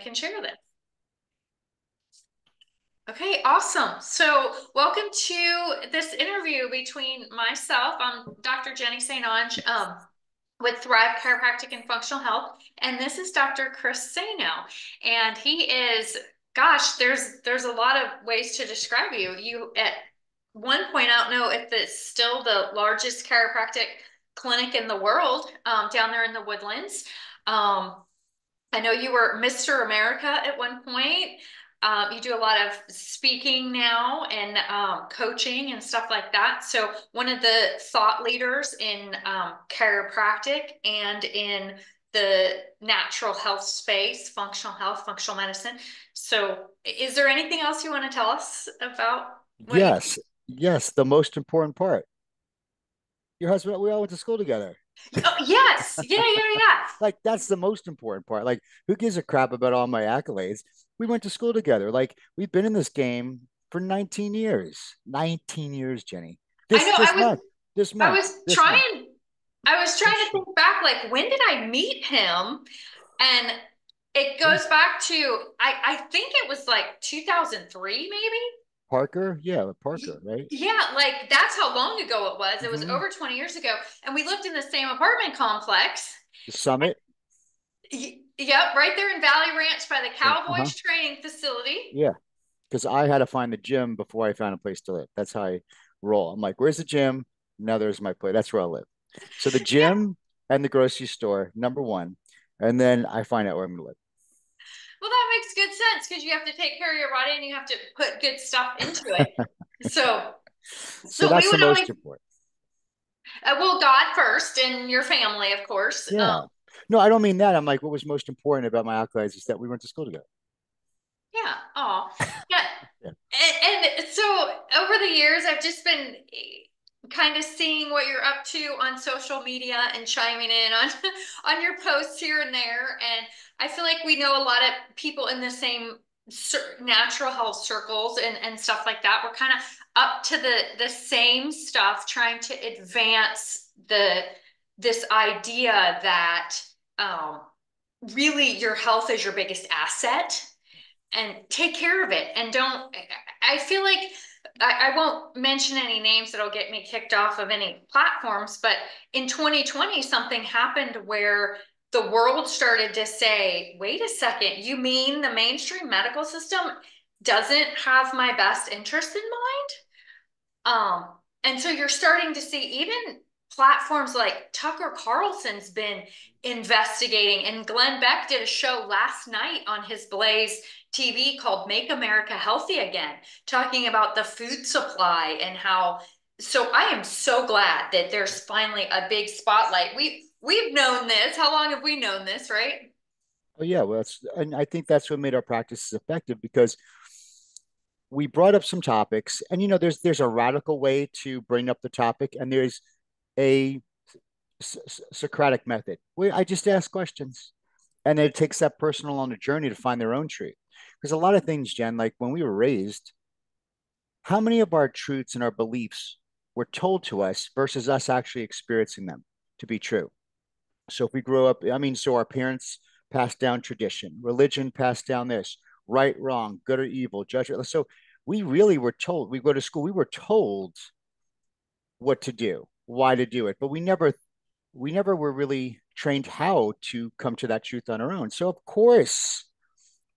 can share this. Okay, awesome. So, welcome to this interview between myself. I'm Dr. Jeni St. with Thrive Chiropractic and Functional Health, and this is Dr. Chris Zaino, and he is, gosh, there's a lot of ways to describe you. You at one point, I don't know if it's still the largest chiropractic clinic in the world, down there in the Woodlands. Um, I know you were Mr. America at one point. You do a lot of speaking now and coaching and stuff like that. So, one of the thought leaders in chiropractic and in the natural health space, functional health, functional medicine. So, is there anything else you want to tell us about what you? Yes, yes, the most important part. Your husband, we all went to school together. Oh, yes, yeah, yeah, yeah. Like that's the most important part. Like, who gives a crap about all my accolades? We went to school together. Like, we've been in this game for 19 years. 19 years, Jenny. I This know. this month. This I month. was This month. trying. I was Oh trying to shit. think back, like when did I meet him? And it Yeah. goes back to I think it was like 2003, maybe. Parker. Yeah, Parker, right? Yeah, like that's how long ago it was. It was Mm-hmm. over 20 years ago, and we lived in the same apartment complex. The summit. Yep, right there in Valley Ranch by the Uh-huh. Cowboys training facility. Yeah. Because I had to find the gym before I found a place to live. That's how I roll. I'm like, where's the gym? Now there's my place. That's where I live. So the Yeah, gym and the grocery store, number one. And then I find out where I'm going to live. well, that makes good sense because you have to take care of your body and you have to put good stuff into it. So, So so we that's the would always most important. well, God first and your family, of course. Yeah. No, I don't mean that. I'm like, what was most important about my accolades is that we went to school together. Yeah. Oh, yeah. Yeah. And so over the years, I've just been kind of seeing what you're up to on social media and chiming in on on your posts here and there. And I feel like we know a lot of people in the same natural health circles and stuff like that. We're kind of up to the same stuff, trying to advance this idea that um, really your health is your biggest asset and take care of it. And don't, I feel like I won't mention any names that'll get me kicked off of any platforms, but in 2020, something happened where the world started to say, wait a second, you mean the mainstream medical system doesn't have my best interest in mind? And so you're starting to see even platforms like Tucker Carlson's been investigating, and Glenn Beck did a show last night on his Blaze TV called Make America Healthy Again, talking about the food supply and how. So I am so glad that there's finally a big spotlight. We've known this. How long have we known this, right? Oh yeah, well, and I think that's what made our practices effective because we brought up some topics, and there's a radical way to bring up the topic, and there's a Socratic method where I just ask questions, and it takes that person along a journey to find their own truth. Because a lot of things, Jen, like when we were raised, how many of our truths and our beliefs were told to us versus us actually experiencing them to be true? So if we grow up, I mean, so our parents passed down tradition, religion passed down this, right, wrong, good or evil, judgment. So we really were told, we go to school, we were told what to do, why to do it, but we never were really trained how to come to that truth on our own. So of course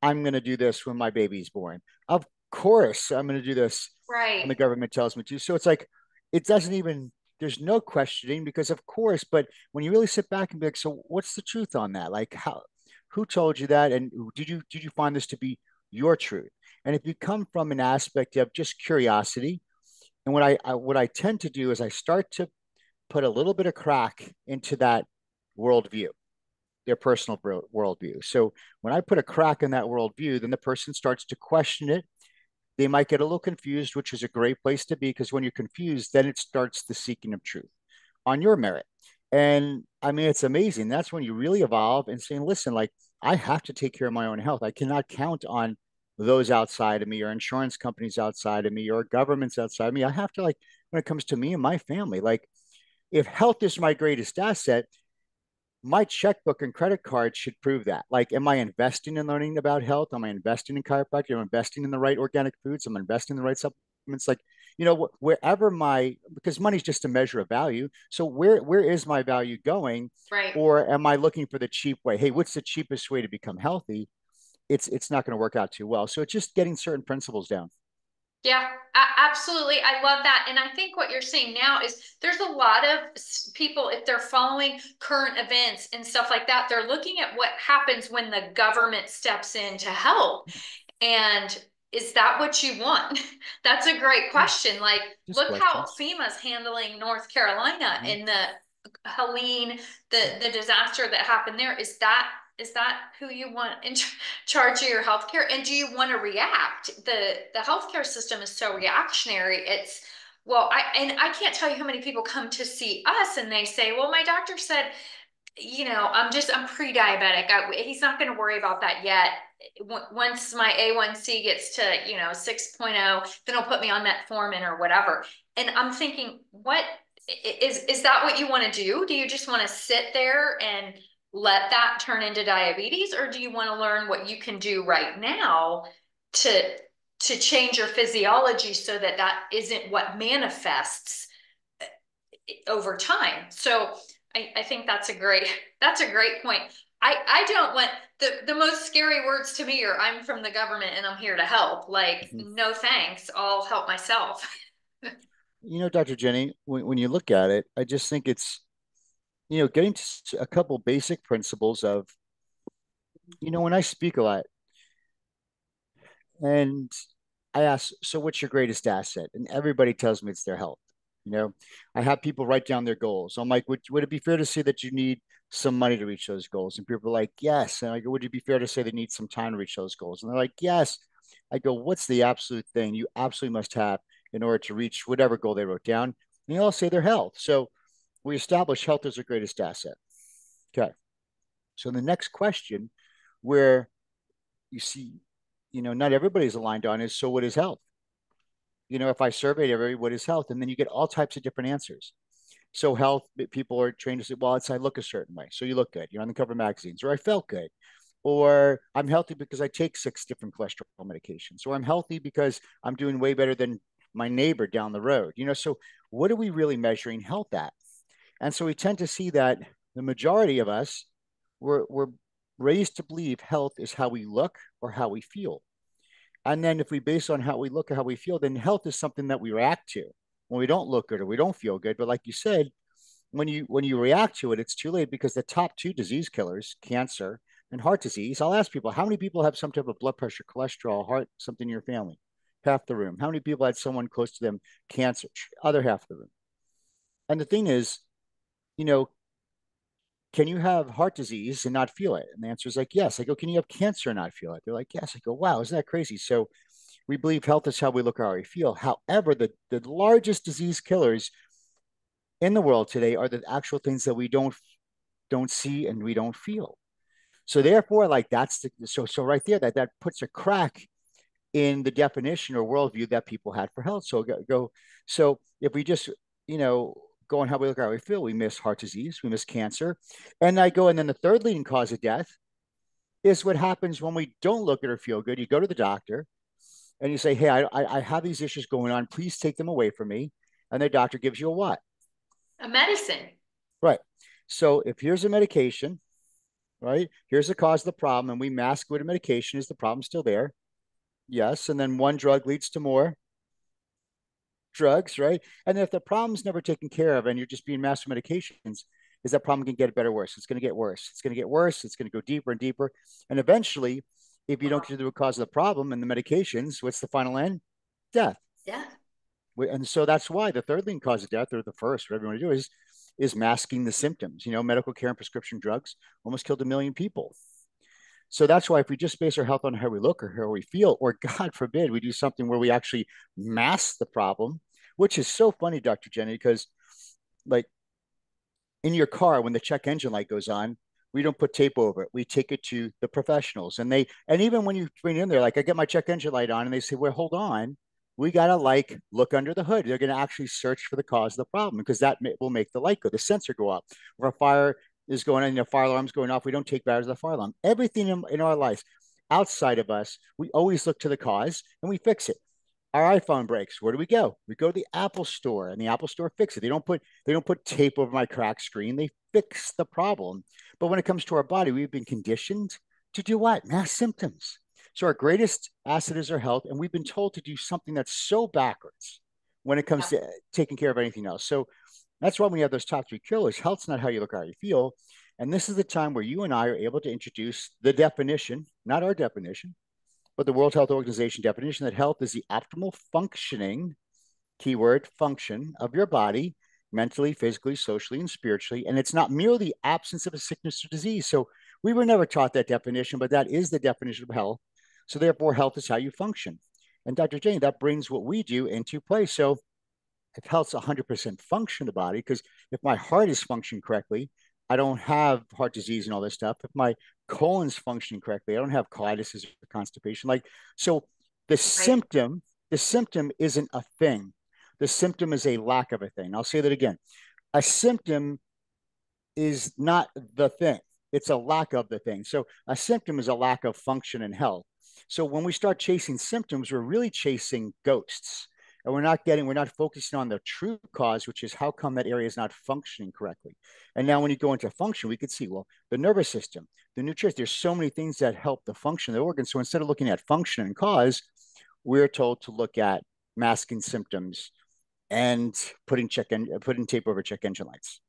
I'm going to do this when my baby's born. Of course I'm going to do this when the Right. government tells me to. So it's like it doesn't even there's no questioning because of course, but when you really sit back and be like, so what's the truth on that? Like how who told you that? And did you find this to be your truth? And if you come from an aspect of just curiosity, and what I tend to do is I start to put a little bit of crack into that worldview, their personal worldview. So when I put a crack in that worldview, then the person starts to question it. They might get a little confused, which is a great place to be because when you're confused, then it starts the seeking of truth on your merit. And I mean, it's amazing. That's when you really evolve and saying, listen, like, I have to take care of my own health. I cannot count on those outside of me or insurance companies outside of me or governments outside of me. I have to, like, when it comes to me and my family, like, if health is my greatest asset, my checkbook and credit card should prove that. Like, am I investing in learning about health? Am I investing in chiropractic? Am I investing in the right organic foods? Am I investing in the right supplements? Like, wherever because money's just a measure of value. So where is my value going? Right. Or am I looking for the cheap way? Hey, what's the cheapest way to become healthy? It's not going to work out too well. So it's just getting certain principles down. Yeah, absolutely. I love that. And I think what you're seeing now is there's a lot of people, if they're following current events and stuff like that, they're looking at what happens when the government steps in to help. And is that what you want? That's a great Yeah, question. Like, just look how questions. FEMA's handling North Carolina Mhm. and the Helene, the disaster that happened there. Is that who you want in charge of your healthcare? And do you want to react? The healthcare system is so reactionary. It's well, I can't tell you how many people come to see us and they say, well, my doctor said, I'm pre-diabetic. He's not going to worry about that yet. Once my A1C gets to, 6.0, then he'll put me on metformin or whatever. And I'm thinking, what is that what you want to do? Do you just want to sit there and let that turn into diabetes, or do you want to learn what you can do right now to to change your physiology so that that isn't what manifests over time? So I think that's a great point. I don't want the most scary words to me are I'm from the government and I'm here to help. Like, Mhm. no thanks, I'll help myself. Dr. Jenny, when you look at it, I just think it's, getting to a couple basic principles of, when I speak a lot and I ask, so what's your greatest asset? And everybody tells me it's their health. You know, I have people write down their goals. I'm like, would it be fair to say that you need some money to reach those goals? And people are like, yes. And I go, would it be fair to say they need some time to reach those goals? And they're like, yes. I go, what's the absolute thing you absolutely must have in order to reach whatever goal they wrote down? And they all say their health. So we establish health as their greatest asset. Okay. So the next question, where you see, not everybody's aligned on is, so what is health? If I surveyed everybody, what is health? And then you get all types of different answers. So health, people are trained to say, well, I look a certain way. So you look good. You're on the cover of magazines, or I felt good. Or I'm healthy because I take 6 different cholesterol medications. Or I'm healthy because I'm doing way better than my neighbor down the road. So what are we really measuring health at? And so we tend to see that the majority of us, we're raised to believe health is how we look or how we feel. And then if we base on how we look or how we feel, then health is something that we react to when we don't look good or we don't feel good. But like you said, when you react to it, it's too late, because the top two disease killers, cancer and heart disease. I'll ask people, how many people have some type of blood pressure, cholesterol, heart, something in your family? Half the room. How many people had someone close to them cancer? Other half of the room. And the thing is, you know, can you have heart disease and not feel it? And the answer is like, yes. I go, can you have cancer and not feel it? They're like, yes. I go, wow, isn't that crazy? So we believe health is how we look or how we feel. However, the largest disease killers in the world today are the actual things that we don't see and we don't feel. So therefore, like that's so right there, that puts a crack in the definition or worldview that people had for health. So go so if we just go on how we look or how we feel, we miss heart disease, we miss cancer, and then the third leading cause of death is what happens when we don't look at or feel good. You go to the doctor and you say, hey, I have these issues going on. Please take them away from me. And the doctor gives you a what? A medicine. Right. So if here's a medication, right? Here's the cause of the problem, and we mask with a medication. Is the problem still there? Yes. And then one drug leads to more drugs, right? And if the problem's never taken care of and you're just being masked with medications, is that problem going to get better or worse? It's going to get worse. It's going to get worse. It's going to go deeper and deeper. And eventually, if you don't get to the root cause of the problem and the medications, what's the final end? Death. Yeah. And so that's why the third leading cause of death, or the first, whatever you want to do, is masking the symptoms. Medical care and prescription drugs almost killed 1 million people. So that's why if we just base our health on how we look or how we feel, or God forbid, we do something where we actually mask the problem, which is so funny, Dr. Jenny, because like in your car, when the check engine light goes on, we don't put tape over it. We take it to the professionals. And even when you bring it in there, like I get my check engine light on and they say, well, hold on. We got to look under the hood. They're going to actually search for the cause of the problem, because that will make the light go, the sensor go up. Or a fire is going on, fire alarm's going off. We don't take matters to the fire alarm. Everything in our lives outside of us, we always look to the cause and we fix it. Our iPhone breaks. Where do we go? We go to the Apple store, and the Apple store fix it. They don't put tape over my cracked screen. They fix the problem. But when it comes to our body, we've been conditioned to do what? Mask symptoms. So our greatest asset is our health, and we've been told to do something that's so backwards when it comes to taking care of anything else. So that's why when you have those top three killers, health's not how you look or how you feel. And this is the time where you and I are able to introduce the definition, not our definition, but the World Health Organization definition that health is the optimal functioning, keyword function, of your body, mentally, physically, socially, and spiritually. And it's not merely the absence of a sickness or disease. So we were never taught that definition, but that is the definition of health. So therefore, health is how you function. And Dr. Jane, that brings what we do into play. So if health's 100% function of the body, because if my heart is functioning correctly, I don't have heart disease and all this stuff. If my colon's functioning correctly, I don't have colitis or constipation. Like, so the Right. symptom, the symptom isn't a thing. The symptom is a lack of a thing. I'll say that again. A symptom is not the thing. It's a lack of the thing. So a symptom is a lack of function and health. So when we start chasing symptoms, we're really chasing ghosts. And we're not focusing on the true cause, which is how come that area is not functioning correctly. And now when you go into function, we could see, well, the nervous system, the nutrition, there's so many things that help the function of the organ. So instead of looking at function and cause, we're told to look at masking symptoms and putting tape over check engine lights.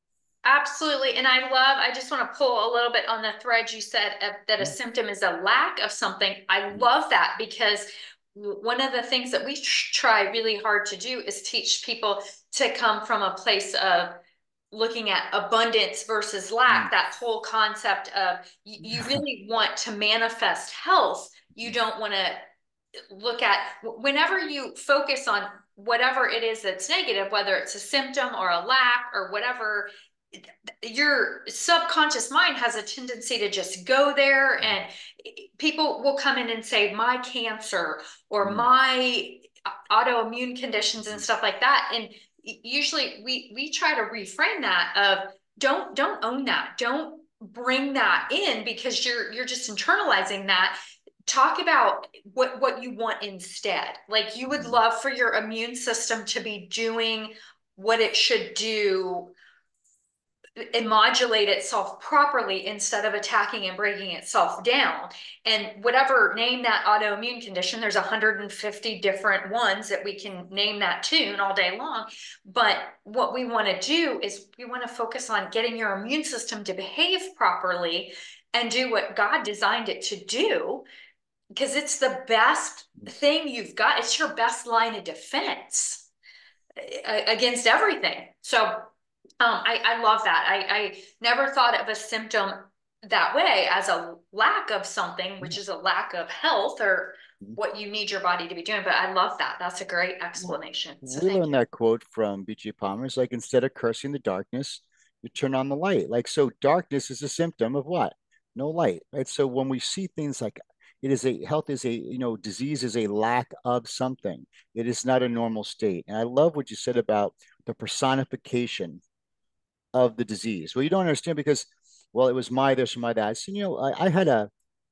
Absolutely. And I just want to pull a little bit on the thread you said that a symptom is a lack of something. I love that because one of the things that we try really hard to do is teach people to come from a place of looking at abundance versus lack, that whole concept of you really want to manifest health. You don't want to look at whenever you focus on whatever it is that's negative, whether it's a symptom or a lack or whatever, your subconscious mind has a tendency to just go there, and people will come in and say my cancer or my autoimmune conditions and stuff like that. And usually we try to reframe that of don't own that, don't bring that in, because you're just internalizing that. Talk about what you want instead. Like, you would love for your immune system to be doing what it should do and modulate itself properly instead of attacking and breaking itself down. And whatever name that autoimmune condition, there's 150 different ones that we can name that tune all day long. But what we want to do is we want to focus on getting your immune system to behave properly and do what God designed it to do, because it's the best thing you've got. It's your best line of defense against everything. So I love that. I never thought of a symptom that way, as a lack of something, which is a lack of health or what you need your body to be doing. But I love that. That's a great Well, explanation. So we thank learned you. that quote from B.G. Palmer. It's like, instead of cursing the darkness, you turn on the light. Like, so darkness is a symptom of what? No light, right? So when we see things like, health is disease is a lack of something. It is not a normal state. And I love what you said about the personification of the disease. Well, you don't understand because, well, it was my this or my that. So, I had a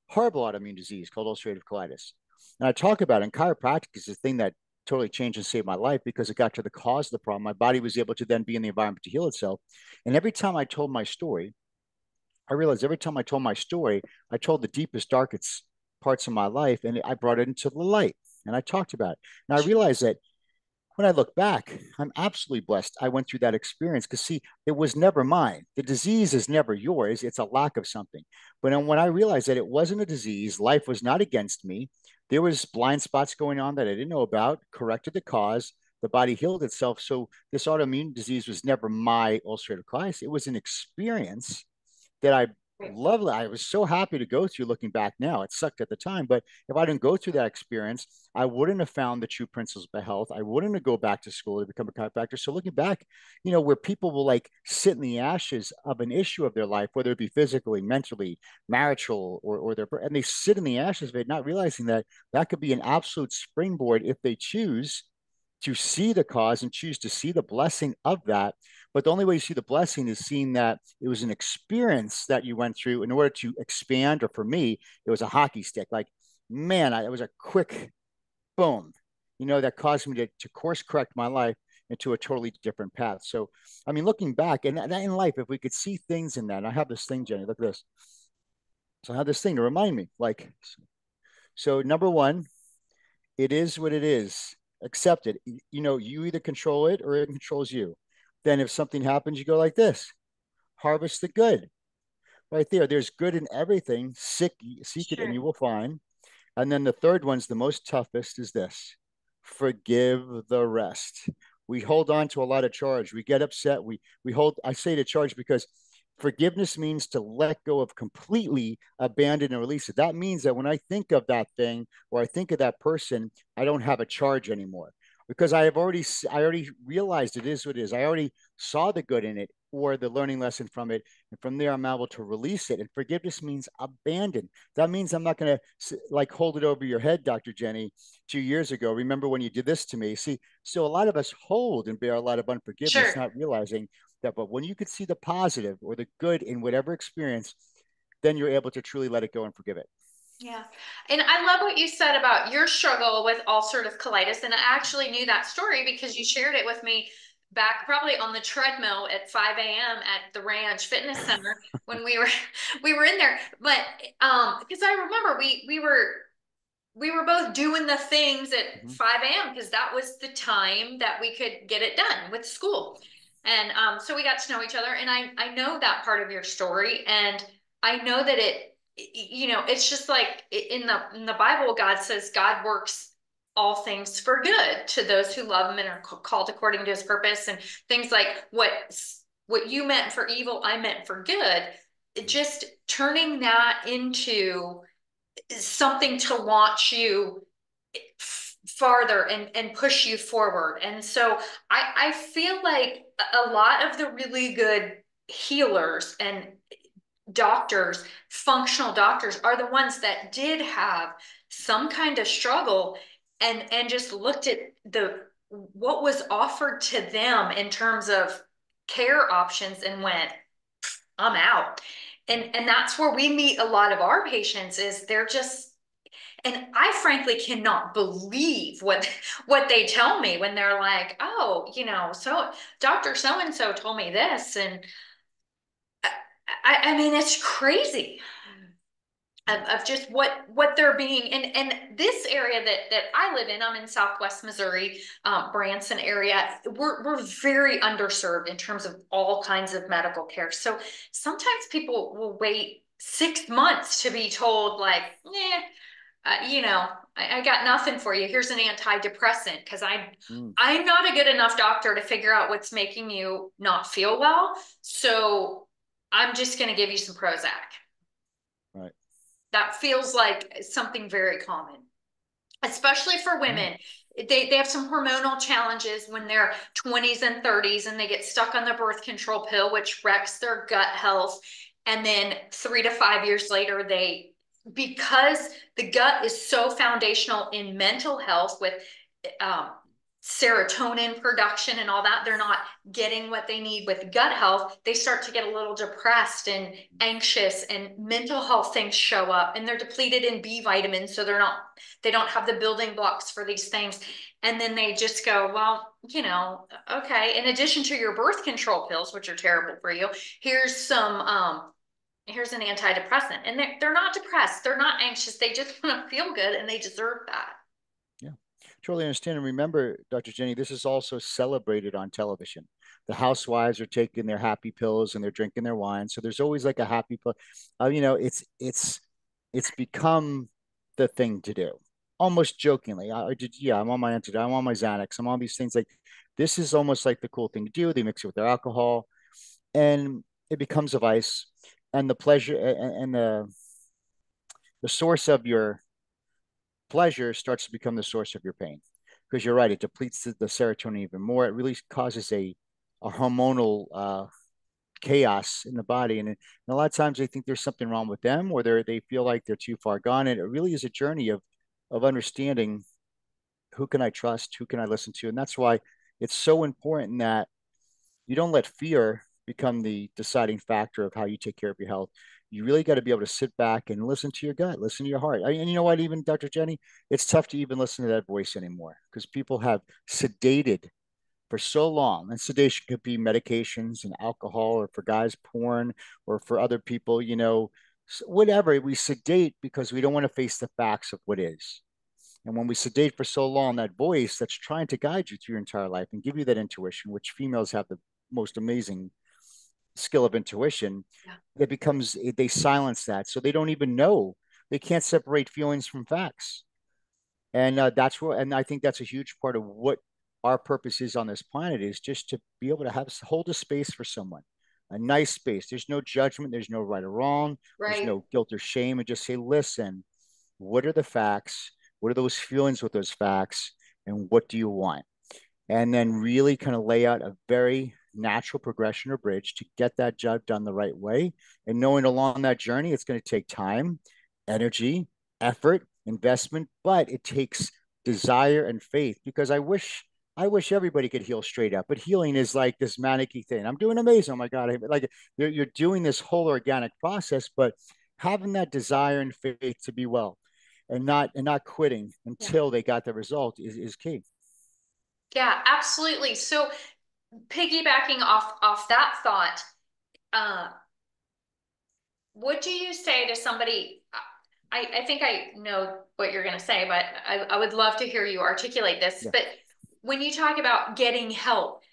horrible autoimmune disease called ulcerative colitis. And I talk about it, and chiropractic is the thing that totally changed and saved my life because it got to the cause of the problem. My body was able to then be in the environment to heal itself. And every time I told my story, I realized every time I told my story, I told the deepest, darkest parts of my life, and I brought it into the light. And I talked about it. And I realized that when I look back, I'm absolutely blessed I went through that experience because, see, it was never mine. The disease is never yours. It's a lack of something. But then when I realized that it wasn't a disease, life was not against me. There was blind spots going on that I didn't know about, corrected the cause, the body healed itself. So this autoimmune disease was never my ulcerative colitis. It was an experience that I loved. I was so happy to go through looking back now. It sucked at the time, but if I didn't go through that experience, I wouldn't have found the true principles of health. I wouldn't have go back to school to become a chiropractor. So looking back, where people will like sit in the ashes of an issue of their life, whether it be physically, mentally, marital, or and they sit in the ashes of it, not realizing that that could be an absolute springboard if they choose to see the cause and choose to see the blessing of that. But the only way you see the blessing is seeing that it was an experience that you went through in order to expand. Or for me, it was a hockey stick. Like, man, it was a quick boom, that caused me to course correct my life into a totally different path. So, I mean, looking back and that in life, if we could see things in that, and I have this thing, Jenny, look at this. So I have this thing to remind me, like, so number one, it is what it is. Accept it. You either control it or it controls you. Then if something happens, you go like this: harvest the good. Right there. There's good in everything. Seek it and you Sure. will find. And then the third one's the most toughest is this: forgive the rest. We hold on to a lot of charge. We get upset. We hold, I say to charge because forgiveness means to let go of, completely abandon and release it. That means that when I think of that thing or I think of that person, I don't have a charge anymore because I already realized it is what it is. I already saw the good in it or the learning lesson from it. And from there, I'm able to release it. And forgiveness means abandon. That means I'm not going to like hold it over your head, Dr. Jenny, 2 years ago. Remember when you did this to me? See, so a lot of us hold and bear a lot of unforgiveness, Sure. not realizing that. But when you could see the positive or the good in whatever experience, then you're able to truly let it go and forgive it. Yeah. And I love what you said about your struggle with ulcerative colitis. And I actually knew that story because you shared it with me back probably on the treadmill at 5 a.m. at the Ranch Fitness Center when we were in there. But because I remember we were both doing the things at Mm-hmm. 5 a.m. because that was the time that we could get it done with school. And so we got to know each other. And I know that part of your story. And I know that it's just like in the Bible, God says God works all things for good to those who love him and are called according to his purpose. And things like what you meant for evil, I meant for good. Just turning that into something to launch you farther and push you forward. And so I feel like a lot of the really good healers and doctors, functional doctors, are the ones that did have some kind of struggle and just looked at the what was offered to them in terms of care options and went, I'm out. And that's where we meet a lot of our patients is they're just, and I frankly cannot believe what they tell me when they're like, oh, so Dr. So and so told me this. And I mean, it's crazy Yeah. of just what they're being and this area that I live in. I'm in Southwest Missouri, Branson area. We're very underserved in terms of all kinds of medical care. So sometimes people will wait 6 months to be told like, I got nothing for you. Here's an antidepressant because Mm, I'm not a good enough doctor to figure out what's making you not feel well. So I'm just going to give you some Prozac. right. That feels like something very common, especially for Yeah. women. They have some hormonal challenges when they're 20s and 30s and they get stuck on the birth control pill, which wrecks their gut health. And then 3 to 5 years later, because the gut is so foundational in mental health with um, serotonin production and all that, they're not getting what they need with gut health. They start to get a little depressed and anxious, and mental health things show up, and they're depleted in B vitamins. So they don't have the building blocks for these things. And then they just go, well, okay, in addition to your birth control pills, which are terrible for you, here's an antidepressant. And they're not depressed, they're not anxious, they just want to feel good and they deserve that. Yeah, totally understand. And remember, Dr. Jenny, this is also celebrated on television. The housewives are taking their happy pills and they're drinking their wine. So there's always like a happy pill. It's become the thing to do, almost jokingly. Yeah, I'm on my antidote, I'm on my Xanax, I'm on these things. Like this is almost like the cool thing to do. They mix it with their alcohol, and it becomes a vice. And the pleasure and the source of your pleasure starts to become the source of your pain. Because you're right, it depletes the serotonin even more. It really causes a hormonal chaos in the body. And a lot of times they think there's something wrong with them or they feel like they're too far gone. And it really is a journey of understanding who can I trust? Who can I listen to? And that's why it's so important that you don't let fear become the deciding factor of how you take care of your health. You really got to be able to sit back and listen to your gut, listen to your heart. And you know what, even Dr. Jenny, it's tough to even listen to that voice anymore because people have sedated for so long. And sedation could be medications and alcohol, or for guys, porn, or for other people, whatever. We sedate because we don't want to face the facts of what is. And when we sedate for so long, that voice that's trying to guide you through your entire life and give you that intuition, which females have the most amazing skill of intuition, Yeah. it becomes, they silence that. So they don't even know. They can't separate feelings from facts. And that's where, and I think that's a huge part of what our purpose is on this planet, is just to be able to hold a space for someone, a nice space. There's no judgment, there's no right or wrong, there's Right. no guilt or shame, and just say, listen, what are the facts? What are those feelings with those facts? And what do you want? And then really kind of lay out a very natural progression or bridge to get that job done the right way. And knowing along that journey, it's going to take time, energy, effort, investment, but it takes desire and faith, because I wish everybody could heal straight up, but healing is like this manicky thing. I'm doing amazing. Oh my God. Like you're doing this whole organic process, but having that desire and faith to be well and not quitting Yeah. until they got the result is key. Yeah, absolutely. So piggybacking off that thought, uh, what do you say to somebody? I think I know what you're going to say, but I would love to hear you articulate this. Yeah. But when you talk about getting help,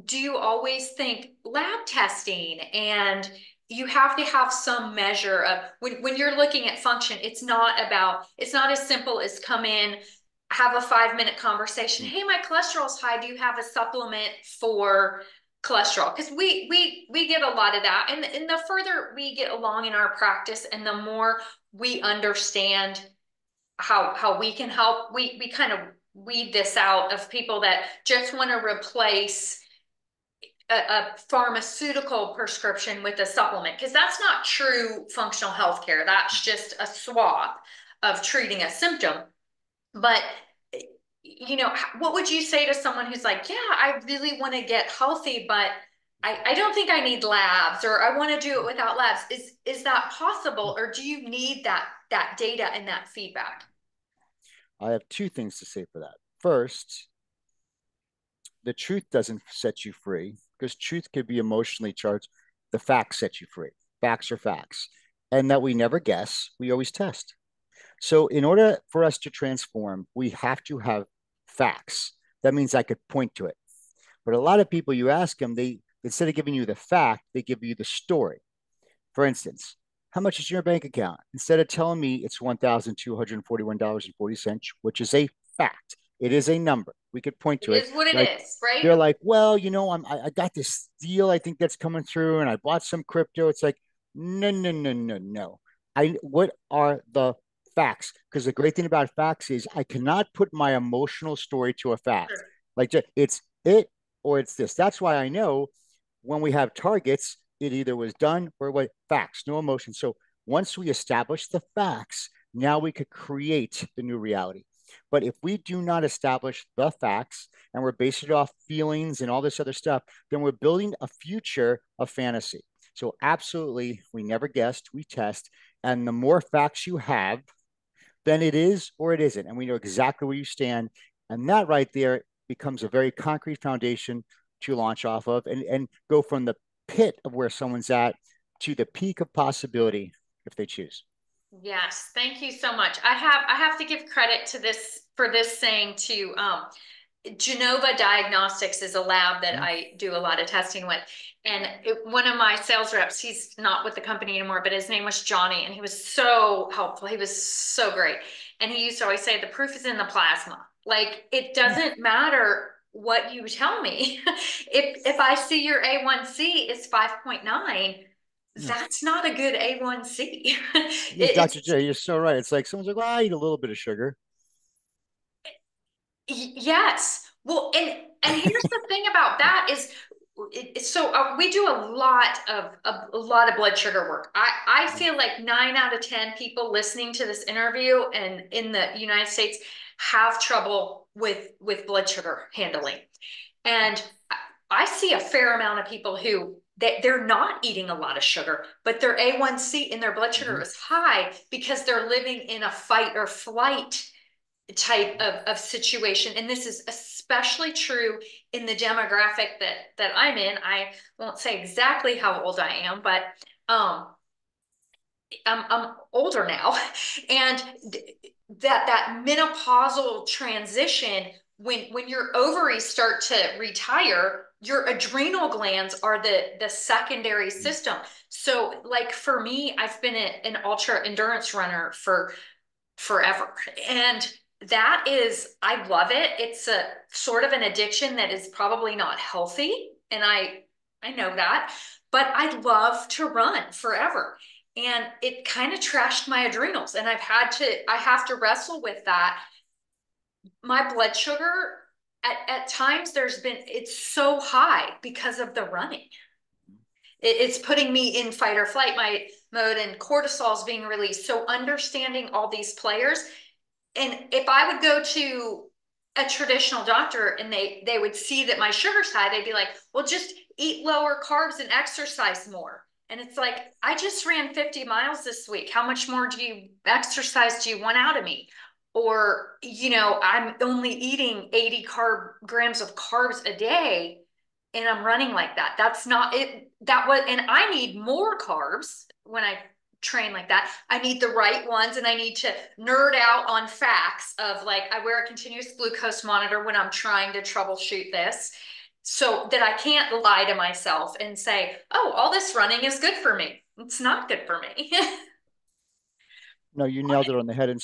do you always think lab testing and you have to have some measure of when you're looking at function, it's not as simple as come in, have a 5 minute conversation. Mm. Hey, my cholesterol's high. Do you have a supplement for cholesterol? Because we get a lot of that. And the further we get along in our practice and the more we understand how we can help, we kind of weed this out of people that just want to replace a pharmaceutical prescription with a supplement, because that's not true functional health care. That's just a swab of treating a symptom. But what would you say to someone who's like, yeah, I really want to get healthy, but I don't think I need labs, or I want to do it without labs. Is that possible, or do you need that data and that feedback? I have two things to say for that. First, the truth doesn't set you free, because truth could be emotionally charged. The facts set you free. Facts are facts. And that we never guess, we always test. So, in order for us to transform, we have to have facts. That means I could point to it. But a lot of people, you ask them, they, instead of giving you the fact, they give you the story. For instance, how much is your bank account? Instead of telling me it's $1,241.40, which is a fact, it is a number. We could point It to it. is what it Like, is, right? they're like, well, I got this deal I think that's coming through, and I bought some crypto. It's like, no, no, no, no, no. What are the facts? Because the great thing about facts is I cannot put my emotional story to a fact. Sure. Like, it's it or it's this. That's why I know when we have targets, it either was done or what, facts, no emotion. So once we establish the facts, now we could create the new reality. But if we do not establish the facts and we're basing it off feelings and all this other stuff, then we're building a future of fantasy. So absolutely, we never guessed, we test. And the more facts you have, then it is or it isn't. And we know exactly where you stand. And that right there becomes a very concrete foundation to launch off of, and go from the pit of where someone's at to the peak of possibility if they choose. Yes, thank you so much. I have to give credit to this for this saying to Genova Diagnostics is a lab that Mm-hmm. I do a lot of testing with. And one of my sales reps, he's not with the company anymore, but his name was Johnny, and he was so helpful. He was so great. And he used to always say, the proof is in the plasma. Like, it Yeah. doesn't matter what you tell me. If I see your A1C is 5.9, Yeah. that's not a good A1C. Yeah, Dr. It's J, you're so right. It's like someone's like, well, I eat a little bit of sugar. yes. Well, and here's the thing about that is we do a lot of blood sugar work. I feel like 9 out of 10 people listening to this interview and in the United States have trouble with blood sugar handling. And I see a fair amount of people who they're not eating a lot of sugar, but their A1C and their blood sugar Mm-hmm. is high because they're living in a fight or flight type of situation. And this is especially true in the demographic that I'm in. I won't say exactly how old I am, but um, I'm older now, and that menopausal transition, when your ovaries start to retire, your adrenal glands are the secondary system. So, like for me, I've been an ultra endurance runner for forever. And that is, I love it. It's a sort of an addiction that is probably not healthy. And I know that, but I love to run forever. And it kind of trashed my adrenals. And I have to wrestle with that. My blood sugar at times it's so high because of the running. It's putting me in fight or flight my mode, and cortisol is being released. So understanding all these players, and if I would go to a traditional doctor and they would see that my sugar's high, they'd be like, well, just eat lower carbs and exercise more. And it's like, I just ran 50 miles this week. How much more exercise do you want out of me? Or, I'm only eating 80 grams of carbs a day and I'm running like that. That's not it. And I need more carbs when I train like that. I need the right ones, and I need to nerd out on facts of, like, I wear a continuous glucose monitor when I'm trying to troubleshoot this, so that I can't lie to myself and say, oh, all this running is good for me. It's not good for me. No, you nailed it on the head. And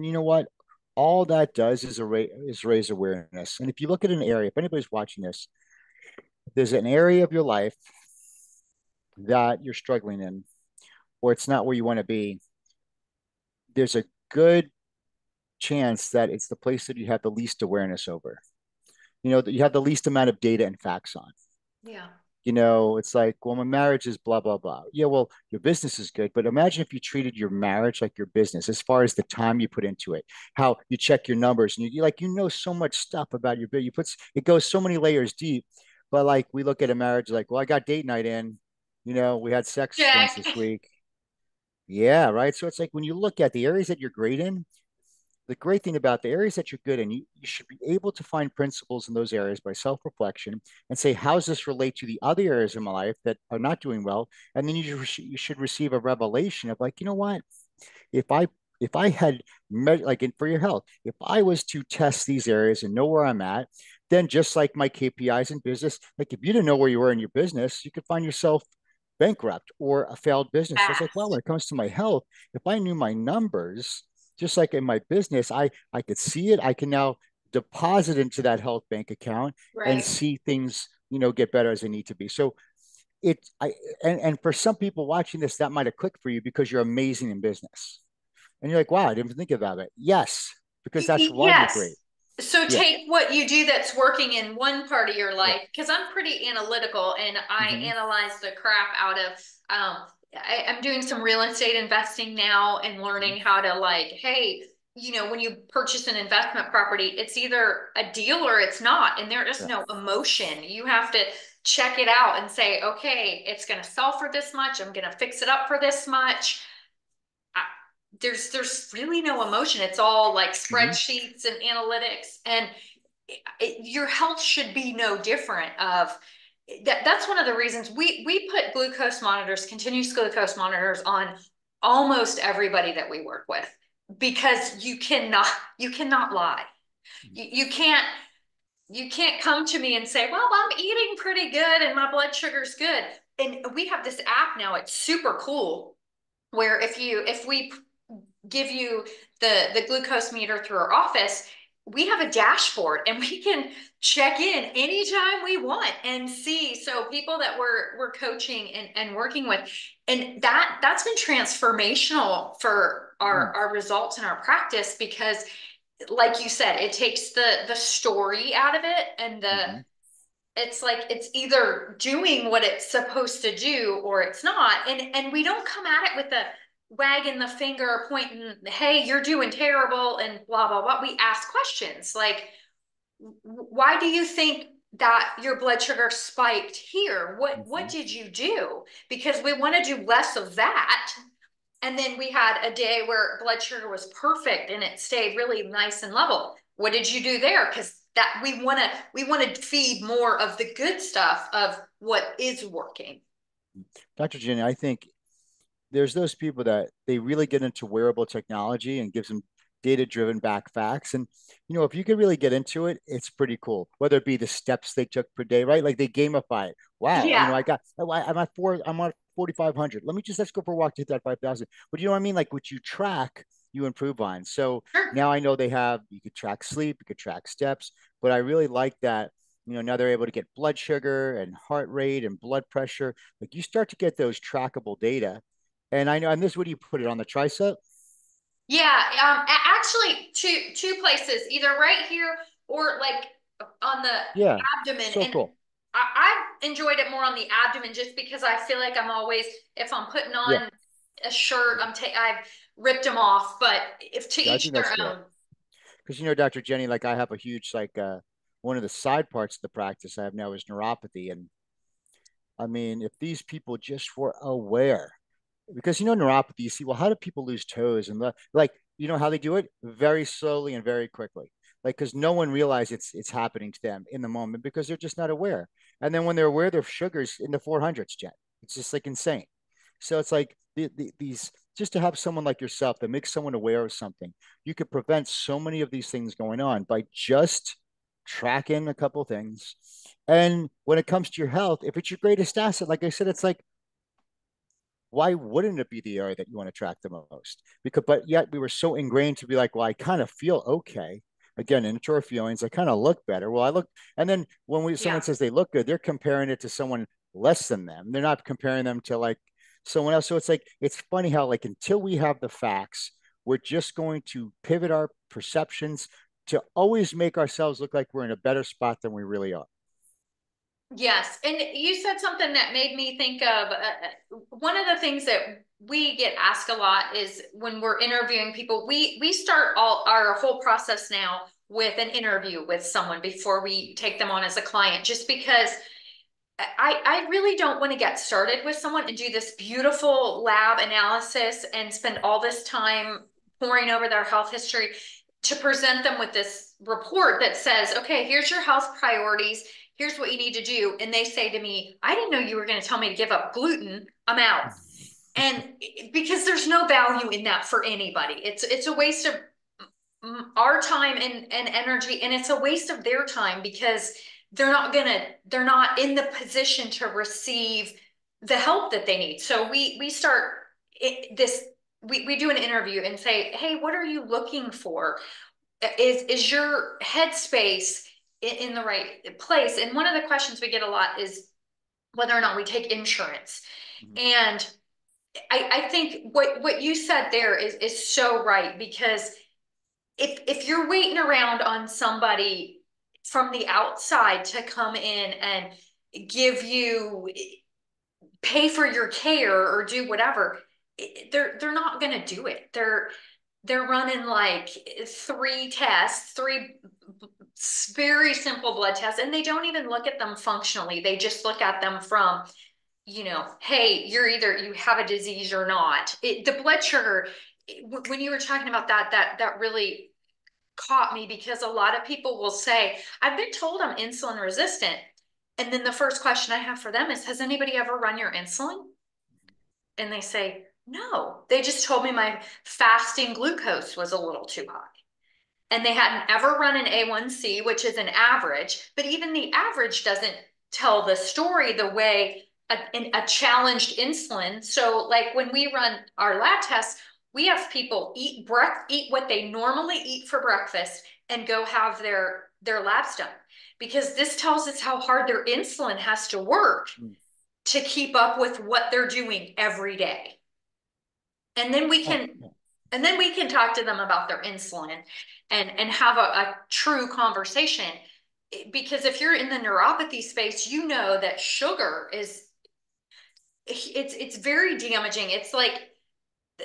you know what? All that does is raise awareness. And if you look at an area, if anybody's watching this, there's an area of your life that you're struggling in, or it's not where you want to be, there's a good chance that it's the place that you have the least awareness over. That you have the least amount of data and facts on. Yeah. It's like, well, my marriage is blah, blah, blah. Yeah, well, your business is good, but imagine if you treated your marriage like your business, as far as the time you put into it, how you check your numbers, and you know so much stuff about your business. It goes so many layers deep. But like, we look at a marriage like, well, I got date night in, we had sex once Check. this week. Yeah, right. So it's like when you look at the areas that you're great in, the great thing about the areas that you're good in, you should be able to find principles in those areas by self-reflection and say, how does this relate to the other areas in my life that are not doing well? And then you should receive a revelation of, like, you know what? If I if I had for your health, if I was to test these areas and know where I'm at, then just like my KPIs in business, like if you didn't know where you were in your business, you could find yourself bankrupt or a failed business. So it's like, well, when Fast. it comes to my health, if I knew my numbers, just like in my business, I could see it. I can now deposit into that health bank account and Right. see things, get better as they need to be. So it I and for some people watching this, that might have clicked for you because you're amazing in business. And you're like, wow, I didn't think about it. Yes, because that's why you're great. Yes. So Yeah. take what you do that's working in one part of your Yeah. life, because I'm pretty analytical and I Mm-hmm. analyze the crap out of I'm doing some real estate investing now and Mm-hmm. learning how to, like, hey, when you purchase an investment property, it's either a deal or it's not, and there is Yeah. no emotion. You have to check it out and say, okay, it's going to sell for this much. I'm going to fix it up for this much. I, there's really no emotion. It's all like Mm-hmm. spreadsheets and analytics, and your health should be no different. That's one of the reasons we put continuous glucose monitors on almost everybody that we work with, because you cannot lie. You can't come to me and say, well, I'm eating pretty good and my blood sugar's good. And we have this app now. It's super cool, where if we give you the glucose meter through our office, we have a dashboard and we can check in anytime we want and see. So people that we're coaching and working with, and that's been transformational for Mm-hmm. our results and our practice, because, like you said, it takes the story out of it, and the Mm-hmm. it's like it's either doing what it's supposed to do or it's not. And we don't come at it with the wagging the finger, pointing, hey, you're doing terrible and blah blah blah. We ask questions like, why do you think that your blood sugar spiked here? What Mhm. did you do? Because we want to do less of that. And then we had a day where blood sugar was perfect and it stayed really nice and level. What did you do there? Because that we want to feed more of the good stuff of what is working. Dr. Jenny, I think there's those people that they really get into wearable technology and gives them data driven back facts. And, if you could really get into it, it's pretty cool. Whether it be the steps they took per day, right? Like they gamify it. Wow. Yeah, I'm on 4,500. Let's go for a walk to hit that 5,000. But you know what I mean? Like what you track, you improve on. So sure. now I know you could track sleep, you could track steps, but I really like that. Now they're able to get blood sugar and heart rate and blood pressure. Like you start to get those trackable data, and I know, and this, what do you put it on the tricep? Yeah, actually, two places, either right here or like on the Yeah, abdomen. so And cool. I've enjoyed it more on the abdomen just because I feel like I'm always, if I'm putting Yeah, on a shirt, I've ripped them off. But if to yeah, I each think their that's great. own. Because Dr. Jenny, like I have a huge one of the side parts of the practice I have now is neuropathy, and I mean, if these people just were aware, because neuropathy, you see, well, how do people lose toes? And like, how they do it? Very slowly and very quickly. Like, because no one realizes it's happening to them in the moment because they're just not aware. And then when they're aware, their sugar's in the 400s, Jen. It's just like insane. So it's like these, just to have someone like yourself that makes someone aware of something, you could prevent so many of these things going on by just tracking a couple things. And when it comes to your health, if it's your greatest asset, like I said, it's like, why wouldn't it be the area that you want to track the most? Because, but yet we were so ingrained to be like, well, I kind of feel okay. Again, into our feelings, I kind of look better. Well, I look, and then when someone Yeah. says they look good, they're comparing it to someone less than them. They're not comparing them to like someone else. So it's like, it's funny how like until we have the facts, we're just going to pivot our perceptions to always make ourselves look like we're in a better spot than we really are. Yes, and you said something that made me think of one of the things that we get asked a lot is when we're interviewing people, we start all our whole process now with an interview with someone before we take them on as a client, just because I really don't want to get started with someone and do this beautiful lab analysis and spend all this time pouring over their health history to present them with this report that says, okay, here's your health priorities. Here's what you need to do. And they say to me, I didn't know you were going to tell me to give up gluten. I'm out. And because there's no value in that for anybody. It's a waste of our time and energy, and it's a waste of their time because they're not in the position to receive the help that they need. So we start this, we do an interview and say, hey, what are you looking for? Is your headspace in the right place? And one of the questions we get a lot is whether or not we take insurance. And I think what you said there is so right, because if you're waiting around on somebody from the outside to come in and give you, pay for your care or do whatever, they're not going to do it. They're running like three tests, three very simple blood tests, and they don't even look at them functionally. They just look at them from, hey, you have a disease or not. The blood sugar, when you were talking about that really caught me, because a lot of people will say, I've been told I'm insulin resistant. And then the first question I have for them is, has anybody ever run your insulin? And they say, no. They just told me my fasting glucose was a little too high. And they hadn't ever run an A1C, which is an average, but even the average doesn't tell the story the way a challenged insulin. So, like when we run our lab tests, we have people eat what they normally eat for breakfast and go have their labs done, because this tells us how hard their insulin has to work Mm-hmm. to keep up with what they're doing every day. And then we Oh, can yeah. and then we can talk to them about their insulin and have a true conversation. because if you're in the neuropathy space, you know that sugar is it's very damaging. It's like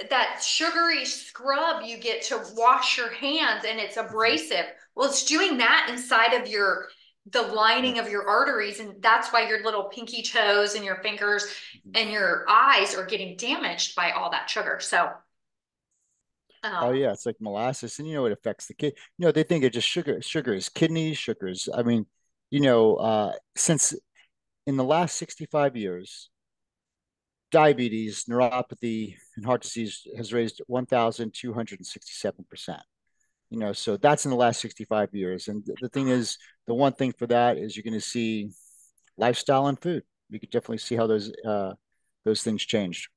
that sugary scrub you get to wash your hands and it's Mhm. abrasive. Well, it's doing that inside of the Yep. lining of your arteries, and that's why your little pinky toes and your fingers Mhm. and your eyes are getting damaged by all that sugar. So, Oh um, yeah, it's like molasses, and it affects the kid. They think it just sugar. Sugar is kidneys, sugars. I mean, since in the last 65 years, diabetes, neuropathy, and heart disease has raised 1,267%. So that's in the last 65 years. And the thing is, the one thing for that is you're going to see lifestyle and food. You could definitely see how those things changed.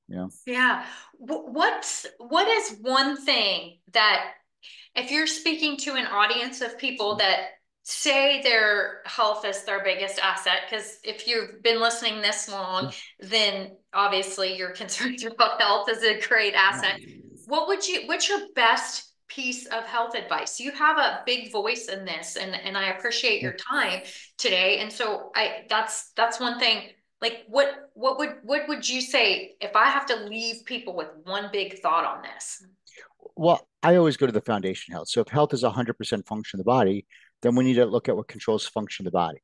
yeah. What is one thing that if you're speaking to an audience of people that say their health is their biggest asset, because if you've been listening this long, then obviously you're concerned about health is a great Yeah. asset. What's your best piece of health advice? You have a big voice in this, and I appreciate Yeah. your time today. And so that's one thing. Like what would you say if I have to leave people with one big thought on this? Well, I always go to the foundation health. So if health is 100% function of the body, then we need to look at what controls function of the body.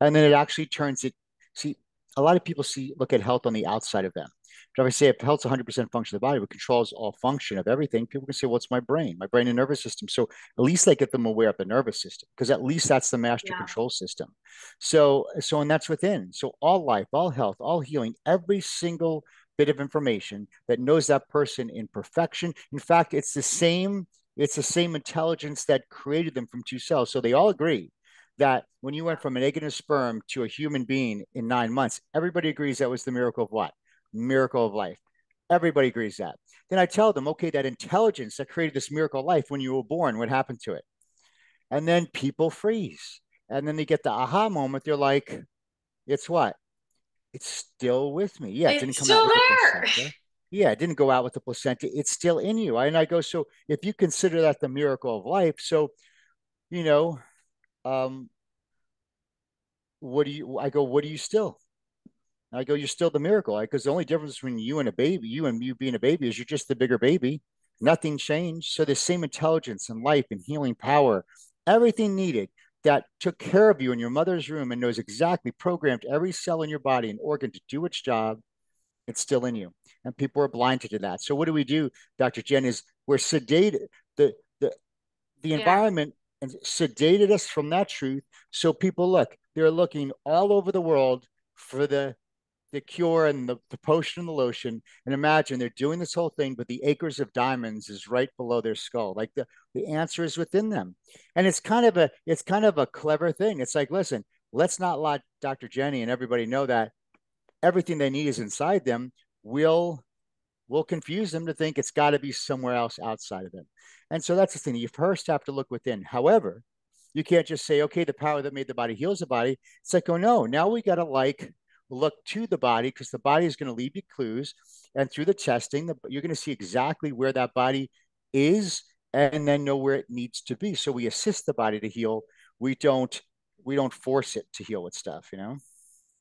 And then it actually turns it. See, a lot of people look at health on the outside of them. But if I say if health's 100% function of the body, what controls all function of everything, people can say, "What's my brain and nervous system?" So at least I get them aware of the nervous system because at least that's the master Yeah. control system. And that's within. So all life, all health, all healing, every single bit of information that knows that person in perfection. In fact, it's the same intelligence that created them from two cells. So they all agree that when you went from an egg and a sperm to a human being in 9 months, everybody agrees that was the miracle of what? Miracle of life. Everybody agrees that. Then I tell them, okay, that intelligence that created this miracle of life when you were born, what happened to it? And then people freeze. And then they get the aha moment. They're like, it's what? It's still with me. Yeah, it didn't It's come out still with the there. placenta. Yeah, it didn't go out with the placenta. It's still in you. And I go, so if you consider that the miracle of life, so, you know, um, I go, what do you still? I go, you're still the miracle. Because the only difference between you and a baby, you and you being a baby, is you're just the bigger baby. Nothing changed. So the same intelligence and life and healing power, everything needed that took care of you in your mother's room and knows exactly, programmed every cell in your body and organ to do its job, it's still in you. And people are blinded to that. So what do we do, Dr. Jen, is we're sedated. The, the, the Yeah. environment and sedated us from that truth. So people they're looking all over the world for the cure and the potion and the lotion. And imagine they're doing this whole thing, but the acres of diamonds is right below their skull. Like the answer is within them. And it's kind of a clever thing. It's like, listen, let's not let Dr. Jeni and everybody know that everything they need is inside them. We'll will confuse them to think it's got to be somewhere else outside of them. And so that's the thing. You first have to look within. However, you can't just say, okay, the power that made the body heals the body. It's like, oh no, now we got to look to the body because the body is going to leave you clues. And through the testing, you're going to see exactly where that body is and then know where it needs to be. So we assist the body to heal. We don't we don't force it to heal with stuff.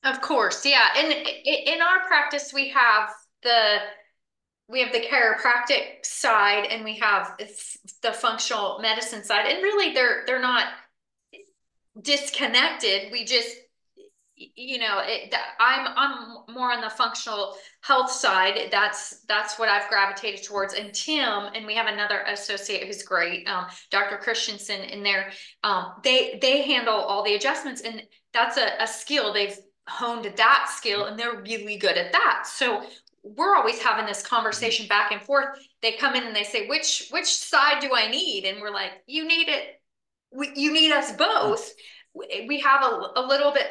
Of course, yeah. And in our practice, we have the chiropractic side and we have the functional medicine side. And really they're not disconnected. We just I'm more on the functional health side. That's what I've gravitated towards. And Tim, and we have another associate who's great, Dr. Christensen in there. They handle all the adjustments, and that's a skill. They've honed that skill, and they're really good at that. So we're always having this conversation back and forth. They come in and they say, which side do I need? And we're like, you need it. You need us both. We have a little bit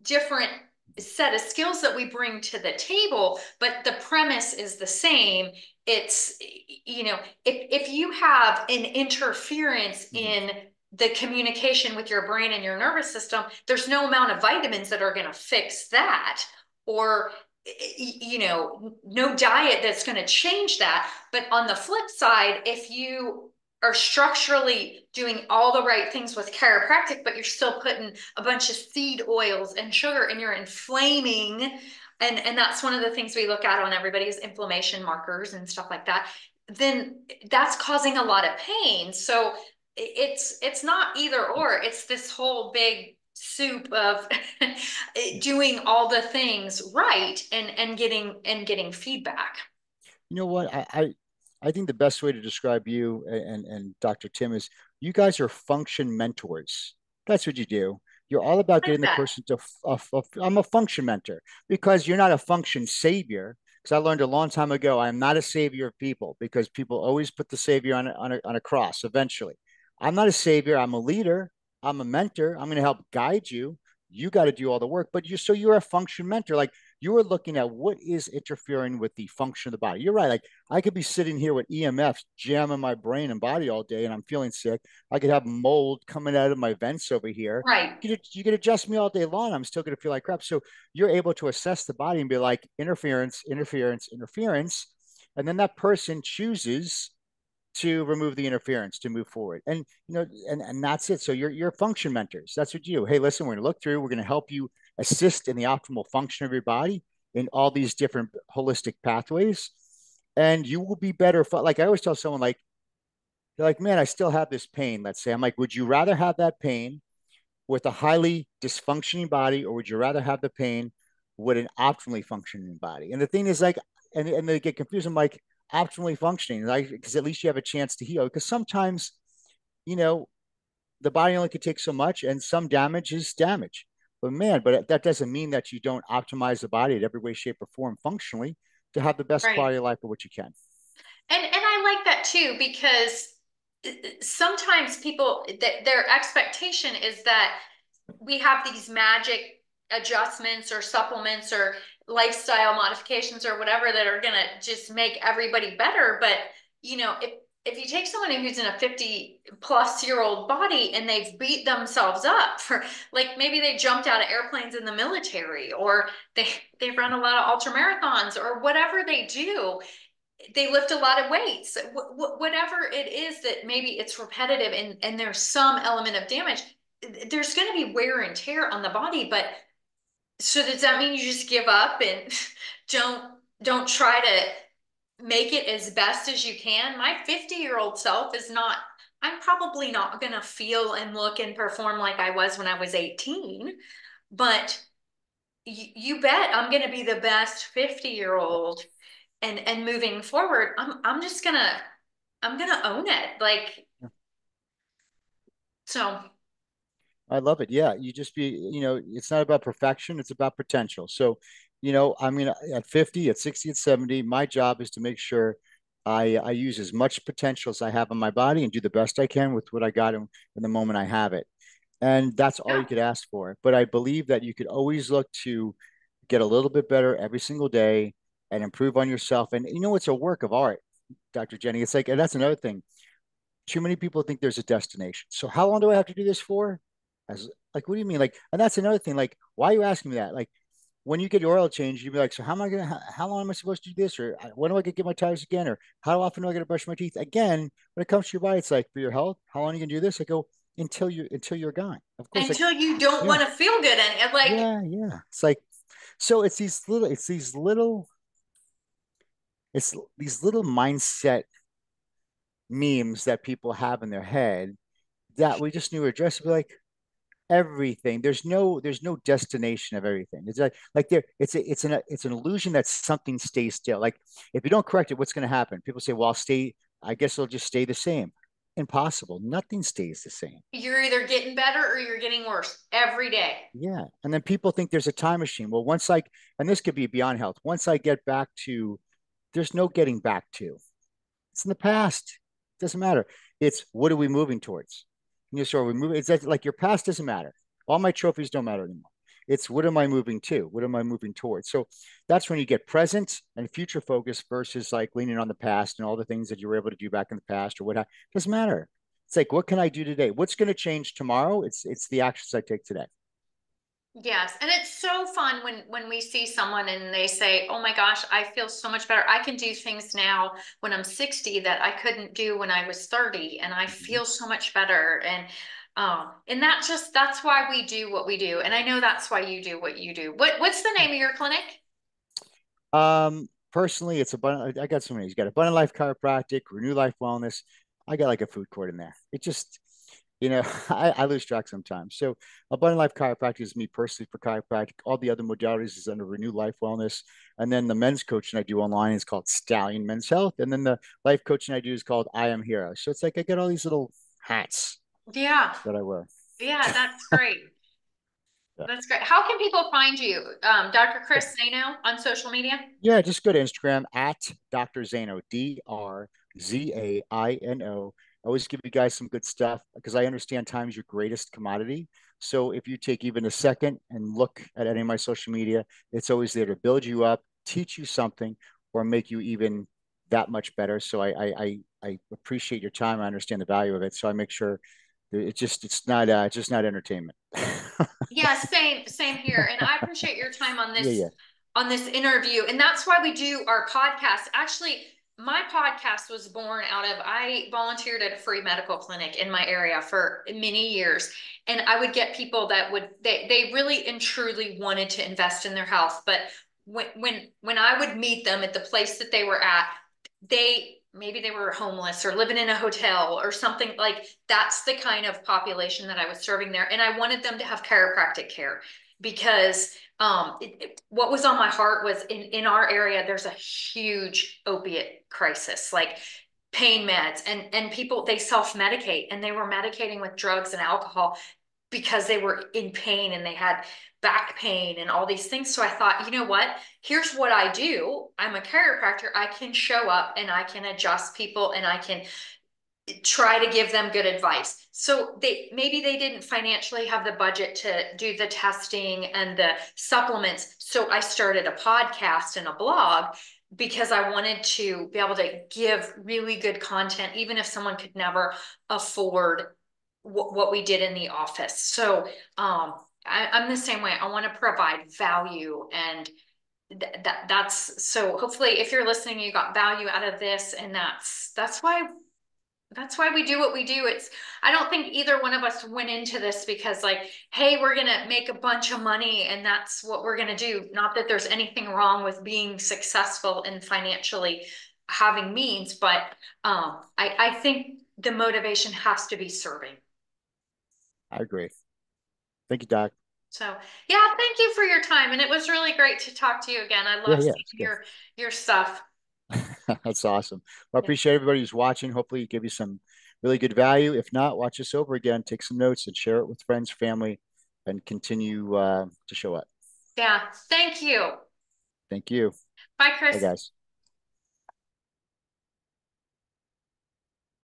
different set of skills that we bring to the table, but the premise is the same. It's, if you have an interference in the communication with your brain and your nervous system, there's no amount of vitamins that are going to fix that, or no diet that's going to change that. But on the flip side, if you are structurally doing all the right things with chiropractic, but you're still putting a bunch of seed oils and sugar and you're inflaming. And that's one of the things we look at on everybody's inflammation markers and stuff like that. Then that's causing a lot of pain. So it's not either or, it's this whole big soup of doing all the things right and getting feedback. You know what? I think the best way to describe you and Dr. Tim is you guys are function mentors. That's what you do. You're all about Like getting the that. person to, I'm a function mentor because you're not a function savior. Because I learned a long time ago, I'm not a savior of people because people always put the savior on a cross eventually. I'm not a savior. I'm a leader. I'm a mentor. I'm going to help guide you. You got to do all the work, but so you're a function mentor. Like you are looking at what is interfering with the function of the body. You're right. Like I could be sitting here with EMFs jamming my brain and body all day and I'm feeling sick. I could have mold coming out of my vents over here. Right. You could adjust me all day long. I'm still going to feel like crap. So you're able to assess the body and be like interference, interference, interference. And then that person chooses to remove the interference to move forward. And and that's it. So you're function mentors. That's what you do. Hey, listen, we're gonna look through, we're gonna help you assist in the optimal function of your body in all these different holistic pathways. And you will be better. Like I always tell someone, like, they're like, man, I still have this pain. Let's say, I'm like, would you rather have that pain with a highly dysfunctioning body, or would you rather have the pain with an optimally functioning body? And the thing is, like, and they get confused. I'm like, optimally functioning, like, because at least you have a chance to heal. Because sometimes, you know, the body only could take so much, and some damage is damage. But man, but that doesn't mean that you don't optimize the body in every way, shape, or form functionally to have the best Right. quality of life of what you can. And I like that too because sometimes people that their expectation is that we have these magic adjustments or supplements or lifestyle modifications or whatever that are going to just make everybody better. But, if you take someone who's in a 50-plus-year-old body and they've beat themselves up for, like, maybe they jumped out of airplanes in the military, or they run a lot of ultra marathons, or whatever they do, they lift a lot of weights, whatever it is, that maybe it's repetitive and there's some element of damage, there's going to be wear and tear on the body. But so does that mean you just give up and don't don't try to make it as best as you can? My 50-year-old self is not, I'm probably not going to feel and look and perform like I was when I was 18, but you bet I'm going to be the best 50-year-old. And moving forward, I'm gonna own it. Like, so I love it. Yeah, you just be, it's not about perfection, it's about potential. So, I mean, at 50, at 60, at 70, my job is to make sure I use as much potential as I have in my body and do the best I can with what I got in the moment I have it. And that's all you yeah. could ask for. But I believe that you could always look to get a little bit better every single day and improve on yourself. And it's a work of art, Dr. Jenny. It's like, and that's another thing. Too many people think there's a destination. So how long do I have to do this for? As like, what do you mean? Like, and that's another thing. Like, why are you asking me that? Like, when you get your oil change, you'd be like, so how am I gonna? How long am I supposed to do this? Or when do I get my tires again? Or how often do I get to brush my teeth again? When it comes to your body, it's like for your health. How long are you gonna do this? I go until you're gone. Of course, like Until you don't yeah, want to feel good, and like, yeah. It's like so. It's these little mindset memes that people have in their head that we just need to address. Be like, everything. There's no destination of everything. It's like there it's an illusion that something stays still. Like if you don't correct it, what's going to happen? People say, well, I'll stay, I guess it'll just stay the same. Impossible. Nothing stays the same. you're either getting better or you're getting worse every day. Yeah. And then people think there's a time machine. Well, and this could be beyond health. Once I get back to, there's no getting back to. It's in the past. It doesn't matter. It's what are we moving towards? So are we moving? It's like your past doesn't matter. All my trophies don't matter anymore. It's what am I moving to? What am I moving towards? So that's when you get present and future focus versus like leaning on the past and all the things that you were able to do back in the past or what doesn't matter. It's like what can I do today? What's going to change tomorrow? It's the actions I take today. Yes, and it's so fun when we see someone and they say, "Oh my gosh, I feel so much better. I can do things now when I'm 60 that I couldn't do when I was 30, and I Mhm. feel so much better." And that's why we do what we do. And I know that's why you do what you do. What's the name of your clinic? Personally, it's a I got so many. You got Abundant Life Chiropractic, Renew Life Wellness. I got like a food court in there. It just, you know, I lose track sometimes. So Abundant Life Chiropractic is me personally for chiropractic. All the other modalities is under Renew Life Wellness. And then the men's coaching I do online is called Stallion Men's Health. And then the life coaching I do is called I Am Hero. So it's like I get all these little hats Yeah, that I wear. yeah, that's great. Yeah. That's great. How can people find you, Dr. Chris Zaino, on social media? Yeah, just go to Instagram at Dr. Zaino, Drzaino. I always give you guys some good stuff because I understand time is your greatest commodity. So if you take even a second and look at any of my social media, it's always there to build you up, teach you something, or make you even that much better. So I appreciate your time. I understand the value of it. So I make sure that it's just not entertainment. Yeah, same here. And I appreciate your time Yeah, yeah. on this interview. And that's why we do our podcast. Actually, my podcast was born out of I volunteered at a free medical clinic in my area for many years. And I would get people that they really and truly wanted to invest in their health. But when I would meet them at the place that they were at, they maybe they were homeless or living in a hotel or something. Like that's the kind of population that I was serving there, and I wanted them to have chiropractic care because what was on my heart was in our area there's a huge opiate crisis, like pain meds, and people they self-medicate, and they were medicating with drugs and alcohol because they were in pain and they had back pain and all these things. So I thought, you know what? Here's what I do. I'm a chiropractor. I can show up and I can adjust people and I can try to give them good advice. So they maybe they didn't financially have the budget to do the testing and the supplements. So I started a podcast and a blog because I wanted to be able to give really good content, even if someone could never afford what we did in the office. So I'm the same way. I want to provide value, and that's so hopefully if you're listening, you got value out of this, and that's why we do what we do. It's I don't think either one of us went into this because like, hey, we're gonna make a bunch of money and that's what we're gonna do. Not that there's anything wrong with being successful and financially having means, but I think the motivation has to be serving. I agree. Thank you, Doc. So yeah, thank you for your time. And it was really great to talk to you again. I Yeah, love yeah, it's seeing good. your stuff. That's awesome. Well, I Yeah. appreciate everybody who's watching. Hopefully, it give you some really good value. If not, watch this over again, take some notes, and share it with friends, family, and continue to show up. Yeah. Thank you. Thank you. Bye, Bye, Chris. guys.